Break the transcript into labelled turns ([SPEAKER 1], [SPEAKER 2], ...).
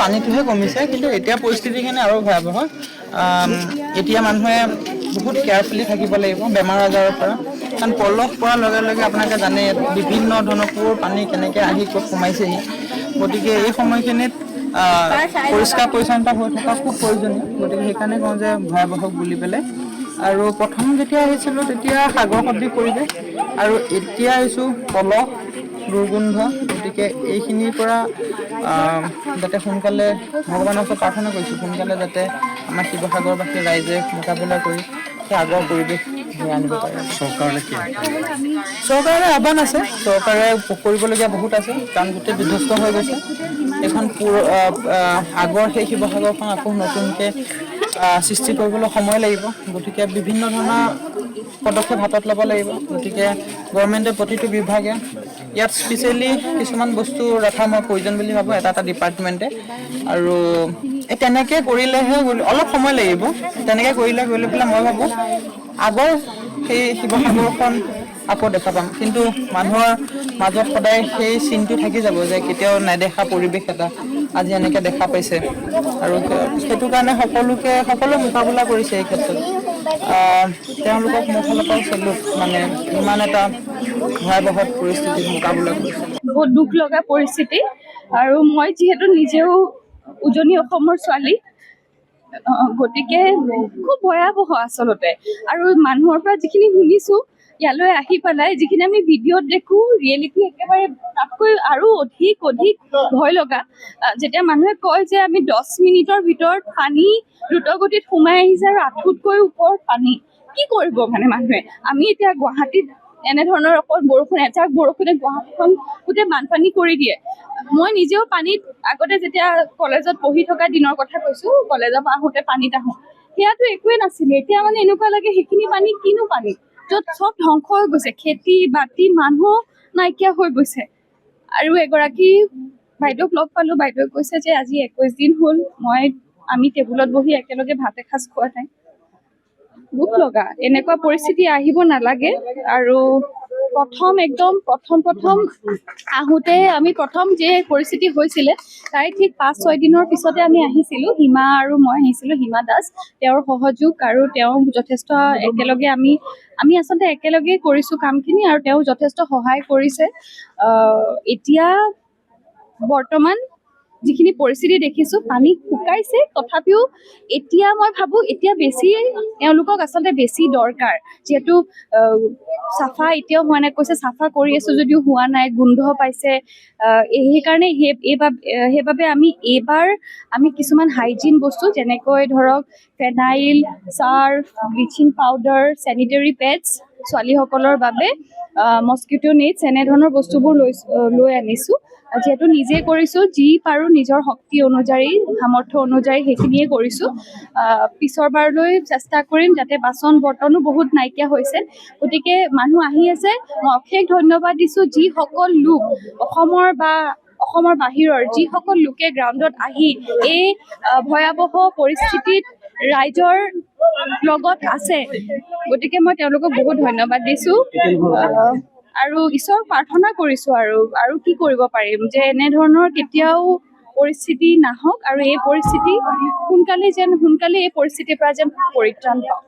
[SPEAKER 1] পানীটোহে কমিছে, কিন্তু এতিয়া পৰিস্থিতিখিনি আৰু ভয়াৱহ। এতিয়া মানুহে বহুত কেয়াৰফুলি থাকিব লাগিব বেমাৰ আজাৰৰ পৰা, কাৰণ পলস পৰাৰ লগে লগে আপোনালোকে জানে বিভিন্ন ধৰণৰ কুঁৱৰ পানী কেনেকৈ আহি ক'ত সোমাইছেহি। গতিকে এই সময়খিনিত পৰিষ্কাৰ পৰিচ্ছন্নতা হৈ থকা খুব প্ৰয়োজনীয়। গতিকে সেইকাৰণে কওঁ যে ভয়াৱহ বুলি পেলাই। আৰু প্ৰথম যেতিয়া আহিছিলোঁ তেতিয়া সাগৰ সদৃশ পৰিৱেশ, আৰু এতিয়া আহিছোঁ পলস, দুৰ্গন্ধ। গতিকে এইখিনিৰ পৰা যাতে সোনকালে ভগৱানৰ ওচৰত প্ৰাৰ্থনা কৰিছোঁ, সোনকালে যাতে আমাৰ শিৱসাগৰবাসী ৰাইজে মোকাবিলা কৰি সেই আগৰ পৰিৱেশ ঘূৰাই আনিব পাৰে। চৰকাৰলৈ আহ্বান আছে, চৰকাৰে কৰিবলগীয়া বহুত আছে, কাৰণ গোটেই বিধ্বস্ত হৈ গৈছে। এখন আগৰ সেই শিৱসাগৰখন আকৌ নতুনকৈ সৃষ্টি কৰিবলৈ সময় লাগিব। গতিকে বিভিন্ন ধৰণৰ পদক্ষেপ হাতত ল'ব লাগিব। গতিকে গভৰ্ণমেণ্টে প্ৰতিটো বিভাগে ইয়াত স্পেচিয়েলি কিছুমান বস্তু ৰখা মই প্ৰয়োজন বুলি ভাবোঁ, এটা ডিপাৰ্টমেণ্টে। আৰু তেনেকৈ কৰিলেহে অলপ সময় লাগিব, তেনেকৈ কৰিলে গৈ লৈ পেলাই মই ভাবোঁ আগৰ সেই শিৱসাগৰখন আকৌ দেখা পাম। কিন্তু মানুহৰ মাজত সদায় সেই চিনটো থাকি যাব যে কেতিয়াও নেদেখা পৰিৱেশ এটা আজি এনেকৈ দেখা পাইছে। আৰু সেইটো কাৰণে সকলোৱে মোকাবিলা কৰিছে এই ক্ষেত্ৰত। তেওঁলোকক মোৰ ফালৰ পৰা চেলুট, মানে ইমান এটা ভয়াৱহ পৰিস্থিতিত মোকাবিলা কৰিছে।
[SPEAKER 2] বহুত দুখ লগা পৰিস্থিতি, আৰু মই যিহেতু নিজেও উজনি অসমৰ ছোৱালী, গতিকে খুব ভয়াৱহ আচলতে। আৰু মানুহৰ পৰা যিখিনি শুনিছোঁ ইয়ালৈ আহি পেলাই, যিখিনি আমি ভিডিঅ'ত দেখোঁ, ৰিয়েলিটি একেবাৰে তাতকৈ আৰু অধিক ভয় লগা। যেতিয়া মানুহে কয় যে আমি 10 মিনিটৰ ভিতৰত পানী দ্ৰুতগতিত সোমাই আহিছে আৰু আঁঠুতকৈ ওপৰত পানী, কি কৰিব মানে মানুহে? আমি এতিয়া গুৱাহাটীত এনেধৰণৰ অকল বৰষুণ, এজাক বৰষুণে গুৱাহাটীখন গোটেই বানপানী কৰি দিয়ে। মই নিজেও পানীত আগতে যেতিয়া কলেজত পঢ়ি থকা দিনৰ কথা কৈছোঁ, কলেজৰ পৰা আহোঁতে পানীত আহোঁ, সেয়াতো একোৱেই নাছিলে। এতিয়া মানে এনেকুৱা লাগে সেইখিনি পানী কিনো পানী, য'ত চব ধ্বংস হৈ গৈছে, খেতি বাতি, মানুহ নাইকিয়া হৈ গৈছে। আৰু এগৰাকী বাইদেউক লগ পালোঁ, বাইদেউৱে কৈছে যে আজি 21 দিন হ'ল আমি টেবুলত বহি একেলগে ভাত এসাঁজ খোৱা নাই। দুখ লগা, এনেকুৱা পৰিস্থিতি আহিব নালাগে। আৰু প্ৰথম আহোঁতে আমি প্ৰথম যে পৰিস্থিতি হৈছিলে তাই ঠিক 5-6 দিনৰ পিছতে আমি আহিছিলোঁ। হিমা আৰু মই আহিছিলোঁ, হিমা দাস, তেওঁৰ সহযোগ, আৰু তেওঁ যথেষ্ট একেলগে আমি আচলতে একেলগে কৰিছোঁ কামখিনি, আৰু তেওঁ যথেষ্ট সহায় কৰিছে। এতিয়া বৰ্তমান যিখিনি পৰিস্থিতি দেখিছোঁ, পানী শুকাইছে, তথাপিও এতিয়া মই ভাবোঁ এতিয়া তেওঁলোকক আচলতে বেছি দৰকাৰ, যিহেতু চাফা এতিয়াও হোৱা নাই, কৈছে চাফা কৰি আছোঁ যদিও হোৱা নাই, গোন্ধ পাইছে। সেইকাৰণে সেইবাবে আমি কিছুমান হাইজিন বস্তু, যেনেকৈ ধৰক phenyl, surf, bleaching powder, sanitary pads, ছোৱালীসকলৰ বাবে মস্কিটো নেটছ, এনেধৰণৰ বস্তুবোৰ লৈ আনিছোঁ। যিহেতু নিজে কৰিছোঁ, যি পাৰোঁ নিজৰ শক্তি অনুযায়ী, সামৰ্থ্য অনুযায়ী সেইখিনিয়ে কৰিছোঁ। পিছৰ বাৰলৈ চেষ্টা কৰিম, যাতে বাচন বৰ্তনো বহুত নাইকিয়া হৈছে। গতিকে মানুহ আহি আছে, মই অশেষ ধন্যবাদ দিছোঁ যিসকল লোক অসমৰ বাহিৰৰ যিসকল লোকে গ্ৰাউণ্ডত আহি এই ভয়াৱহ পৰিস্থিতিত ৰাইজৰ লগত আছে। গতিকে মই তেওঁলোকক বহুত ধন্যবাদ দিছোঁ, আৰু ঈশ্বৰক প্ৰাৰ্থনা কৰিছোঁ আৰু কি কৰিব পাৰিম, যে এনেধৰণৰ কেতিয়াও পৰিস্থিতি নাহক, আৰু এই পৰিস্থিতি সোনকালে এই পৰিস্থিতিৰ পৰা যেন পৰিত্ৰাণ পাওঁ।